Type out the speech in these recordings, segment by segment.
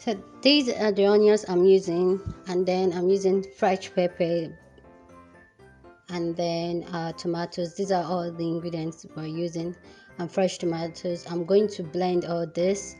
So these are the onions I'm using, and then I'm using fresh pepper, and then tomatoes. These are all the ingredients we're using, and fresh tomatoes. I'm going to blend all this,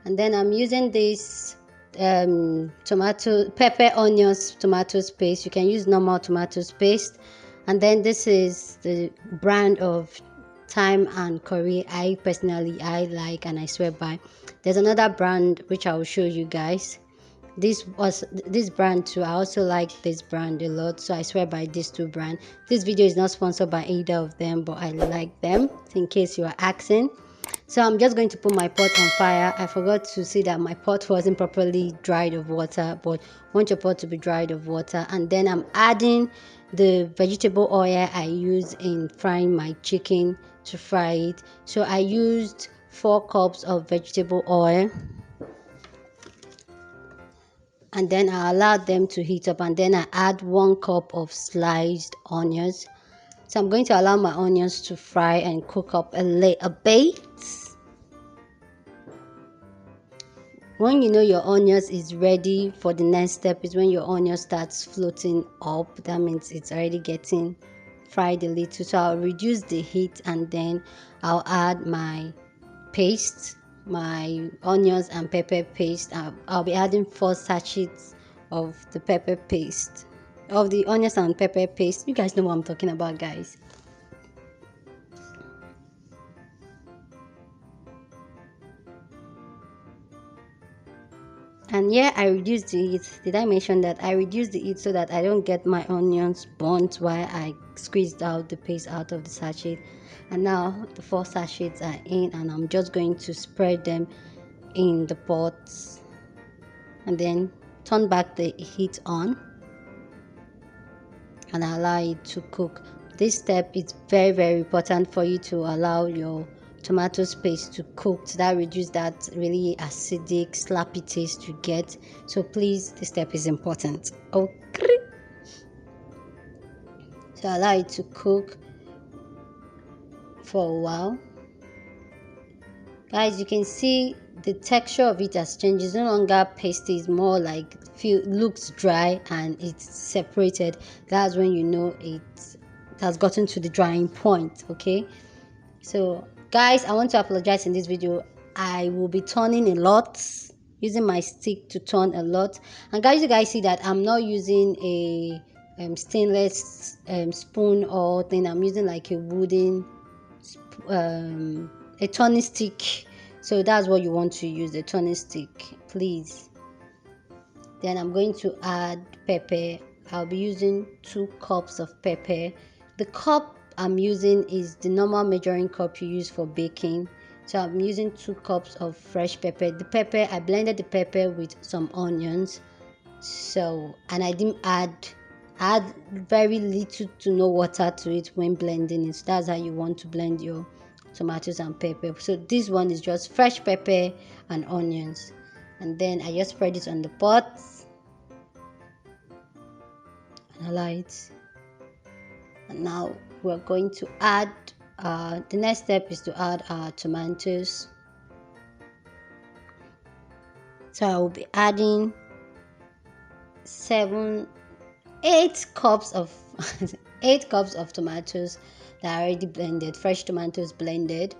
and then I'm using this tomato pepper onions tomatoes paste. You can use normal tomatoes paste, and then this is the brand of thyme and curry I personally like and I swear by. There's another brand which I will show you guys. This brand too. I also like this brand a lot, so I swear by these two brands. This video is not sponsored by either of them, but I like them, in case you are asking. So I'm just going to put my pot on fire. I forgot to say that my pot wasn't properly dried of water, but want your pot to be dried of water. And then I'm adding the vegetable oil I use in frying my chicken to fry it. So I used 4 cups of vegetable oil, and then I allow them to heat up, and then I add 1 cup of sliced onions. So I'm going to allow my onions to fry and cook up a little bit. When you know your onions is ready for the next step is when your onion starts floating up. That means it's already getting fried a little. So I'll reduce the heat, and then I'll add my paste, my onions and pepper paste. I'll be adding 4 sachets of the pepper paste, of the onions and pepper paste. You guys know what I'm talking about, guys. And yeah, I reduced the heat. Did I mention that I reduced the heat so that I don't get my onions burnt while I squeezed out the paste out of the sachet? And now the 4 sachets are in, and I'm just going to spread them in the pots, and then turn back the heat on and allow it to cook. This step is very, very important for you to allow your tomato paste to cook, so that reduce that really acidic slappy taste you get. So please, this step is important. Okay, so allow it to cook for a while. Guys, you can see the texture of it has changed. It's no longer pasty, it's more like looks dry and it's separated. That's when you know it has gotten to the drying point. Okay, so guys, I want to apologize in this video. I will be turning a lot, using my stick to turn a lot. And guys, you guys see that I'm not using a stainless spoon or thing. I'm using like a wooden a turning stick. So that's what you want to use, a turning stick, please. Then I'm going to add pepper. I'll be using 2 cups of pepper. The cup I'm using is the normal measuring cup you use for baking. So I'm using 2 cups of fresh pepper. The pepper, I blended the pepper with some onions. So, and I didn't add very little to no water to it when blending it. So that's how you want to blend your tomatoes and pepper. So this one is just fresh pepper and onions, and then I just spread it on the pot and allow it. And now we're going to add the next step is to add our tomatoes. So I will be adding 8 cups of 8 cups of tomatoes that are already blended, fresh tomatoes blended.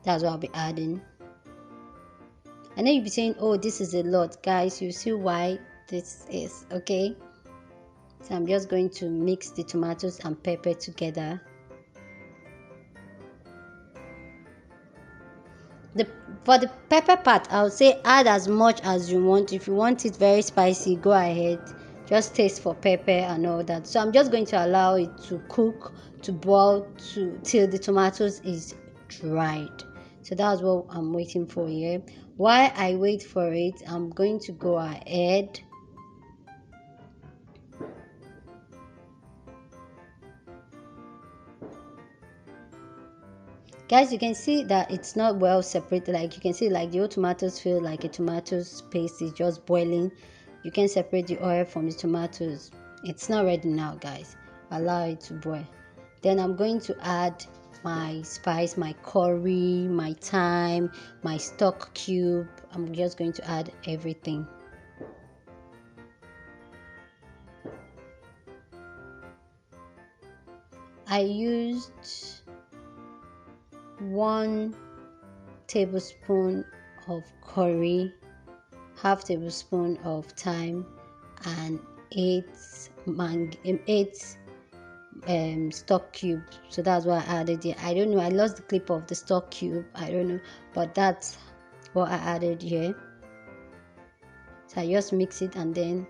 That's what I'll be adding. I know you'll be saying, oh, this is a lot. Guys, you see why this is, okay? So I'm just going to mix the tomatoes and pepper together. For the pepper part, I would say add as much as you want. If you want it very spicy, go ahead. Just taste for pepper and all that. So I'm just going to allow it to cook, to boil till the tomatoes is dried. So that's what I'm waiting for here. While I wait for it, I'm going to go ahead guys, you can see that it's not well separated. Like you can see, like the old tomatoes feel like a tomatoes paste is just boiling. You can separate the oil from the tomatoes. It's not ready now, guys. Allow it to boil. Then I'm going to add my spice, my curry, my thyme, my stock cube. I'm just going to add everything. I used 1 tablespoon of curry, half tablespoon of thyme, and 8 stock cube. So that's what I added here. I don't know, I lost the clip of the stock cube, I don't know, but that's what I added here. So I just mix it and then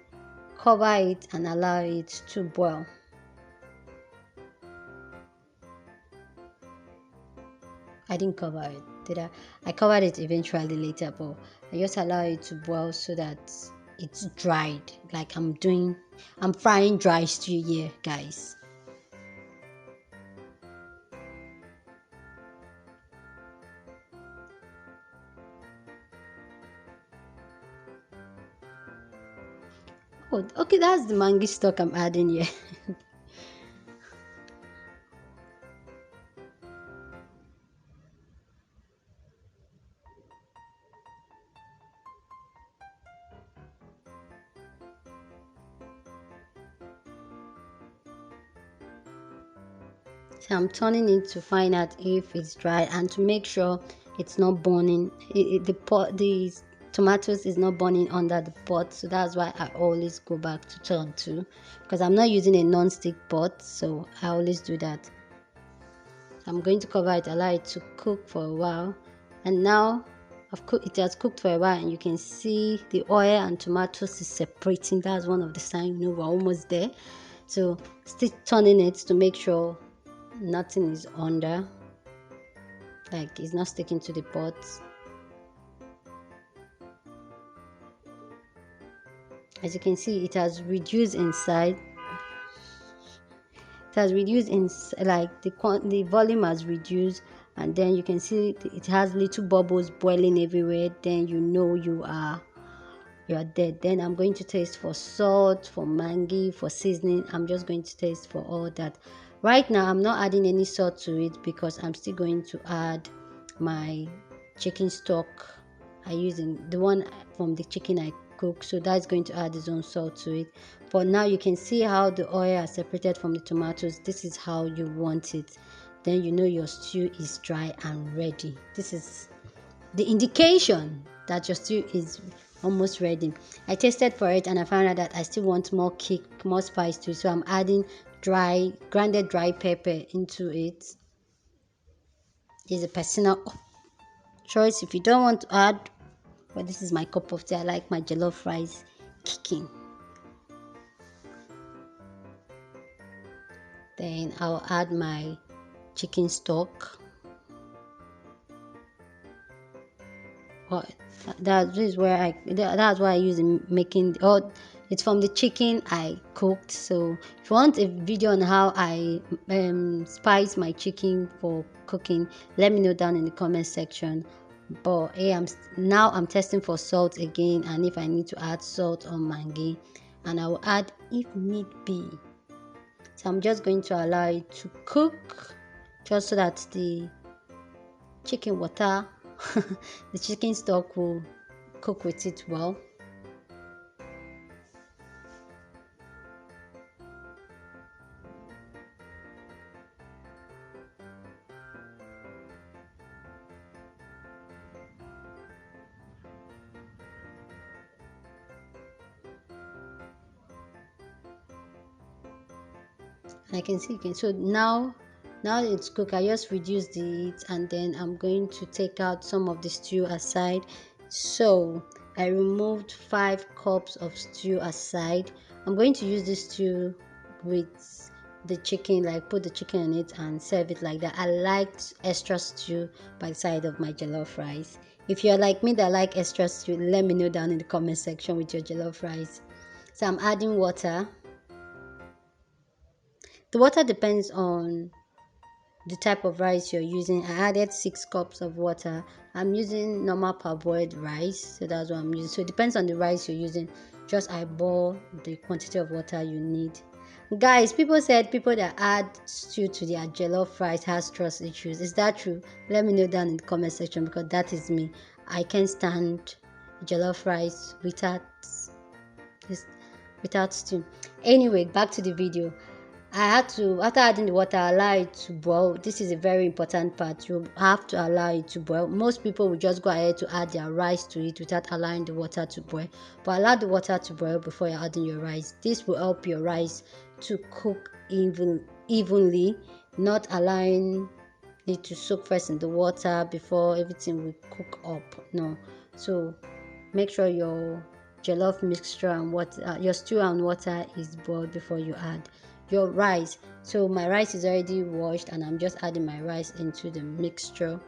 cover it and allow it to boil. I didn't cover it, did I? I covered it eventually later, but I just allow it to boil so that it's dried. Like I'm frying dry stew here, guys. Oh, okay, that's the mango stock I'm adding here. So I'm turning it to find out if it's dry and to make sure it's not burning. The tomatoes is not burning under the pot, so that's why I always go back to turn 2, because I'm not using a non-stick pot, so I always do that. I'm going to cover it, allow it to cook for a while, and now it has cooked for a while, and you can see the oil and tomatoes is separating. That's one of the signs we're almost there. So still turning it to make sure nothing is under, like it's not sticking to the pot. As you can see, it has reduced inside. It has reduced in, like the volume has reduced, and then you can see it has little bubbles boiling everywhere. Then you know you are dead. Then I'm going to taste for salt, for mangi, for seasoning. I'm just going to taste for all that. Right now I'm not adding any salt to it because I'm still going to add my chicken stock. I using the one from the chicken I cook, so that's going to add its own salt to it. But now you can see how the oil is separated from the tomatoes. This is how you want it. Then you know your stew is dry and ready. This is the indication that your stew is almost ready. I tasted for it and I found out that I still want more kick, more spice too, so I'm adding grounded dry pepper into it. It's a personal choice if you don't want to add, but this is my cup of tea. I like my jollof rice kicking. Then I'll add my chicken stock. That's why I use in making. Oh, it's from the chicken I cooked. So if you want a video on how I spice my chicken for cooking, let me know down in the comment section. But hey, I'm testing for salt again, and if I need to add salt or mangi, and I will add if need be. So I'm just going to allow it to cook, just so that the chicken water the chicken stock will cook with it well. And I can see so now it's cooked. I just reduce the heat, and then I'm going to take out some of the stew aside. So I removed 5 cups of stew aside. I'm going to use this stew with the chicken, like put the chicken in it and serve it like that. I liked extra stew by the side of my jollof rice. If you're like me that like extra stew, let me know down in the comment section with your jollof rice. So I'm adding water. The water depends on the type of rice you're using. I added 6 cups of water. I'm using normal parboiled rice, so that's what I'm using. So it depends on the rice you're using. Just eyeball the quantity of water you need. Guys, people said people that add stew to their jollof rice has trust issues. Is that true? Let me know down in the comment section, because that is me. I can't stand jollof rice this without stew. Anyway, back to the video. I had to, after adding the water, allow it to boil. This is a very important part. You have to allow it to boil. Most people will just go ahead to add their rice to it without allowing the water to boil. But allow the water to boil before you're adding your rice. This will help your rice to cook evenly, not allowing it to soak first in the water before everything will cook up. No. So make sure your jollof mixture and water, your stew and water is boiled before you add your rice. So my rice is already washed and I'm just adding my rice into the mixture.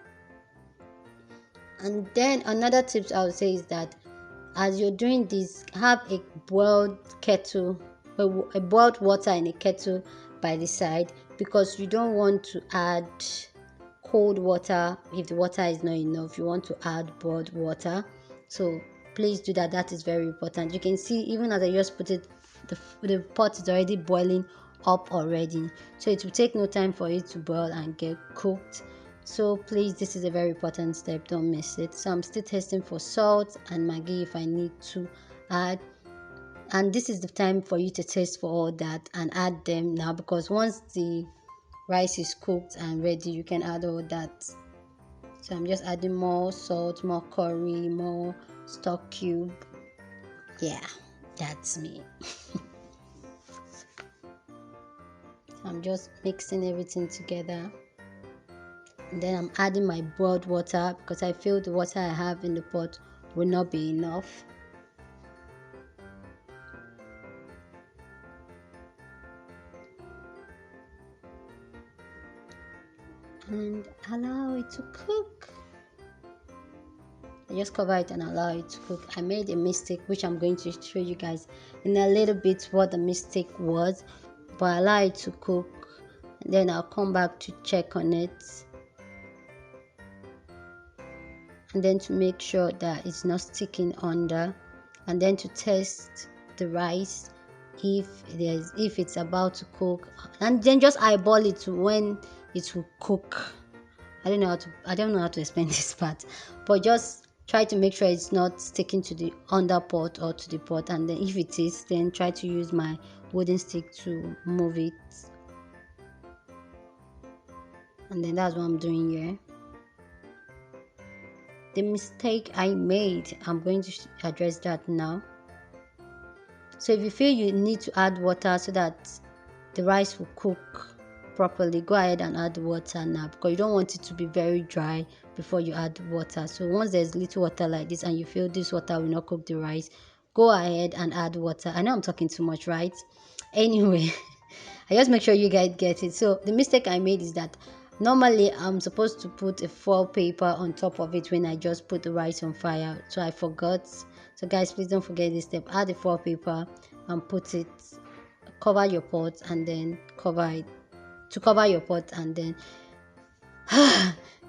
And then another tips I would say is that as you're doing this, have a boiled kettle, a boiled water in a kettle by the side, because you don't want to add cold water if the water is not enough. You want to add boiled water, so please do that. That is very important. You can see even as I just put it, the pot is already boiling up already, so it will take no time for it to boil and get cooked. So please, this is a very important step, don't miss it. So I'm still testing for salt and maggi if I need to add, and this is the time for you to taste for all that and add them now, because once the rice is cooked and ready, you can add all that. So I'm just adding more salt, more curry, more stock cube. Yeah, that's me. I'm just mixing everything together, and then I'm adding my boiled water because I feel the water I have in the pot will not be enough. And allow it to cook. I just cover it and allow it to cook. I made a mistake, which I'm going to show you guys in a little bit what the mistake was, but allow it to cook, and then I'll come back to check on it, and then to make sure that it's not sticking under, and then to test the rice if it's about to cook, and then just eyeball it when it will cook. I don't know how to explain this part, but just try to make sure it's not sticking to the under pot or to the pot, and then if it is, then try to use my wooden stick to move it. And then that's what I'm doing here. The mistake I made, I'm going to address that now. So if you feel you need to add water so that the rice will cook properly, go ahead and add water now, because you don't want it to be very dry before you add water. So once there's little water like this and you feel this water will not cook the rice, go ahead and add water. I know I'm talking too much, right? Anyway, I just make sure you guys get it. So the mistake I made is that normally I'm supposed to put a foil paper on top of it when I just put the rice on fire, so I forgot. So guys, please don't forget this step. Add the foil paper and put it, cover your pot, and then cover it to cover your pot, and then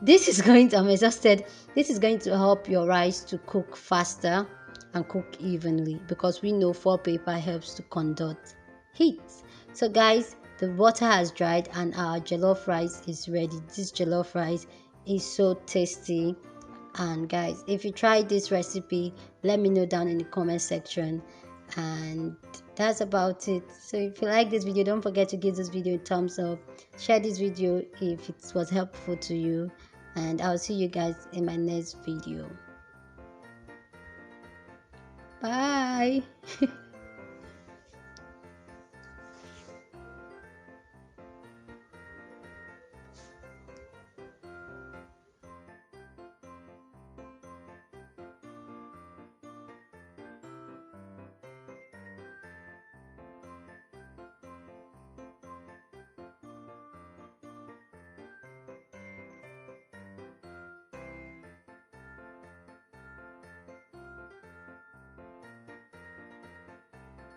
this is going to, I'm exhausted. This is going to help your rice to cook faster and cook evenly, because we know foil paper helps to conduct heat. So guys, the water has dried and our jollof rice is ready. This jollof rice is so tasty. And guys, if you try this recipe, let me know down in the comment section. And that's about it. So if you like this video, don't forget to give this video a thumbs up, share this video if it was helpful to you, and I'll see you guys in my next video. Bye.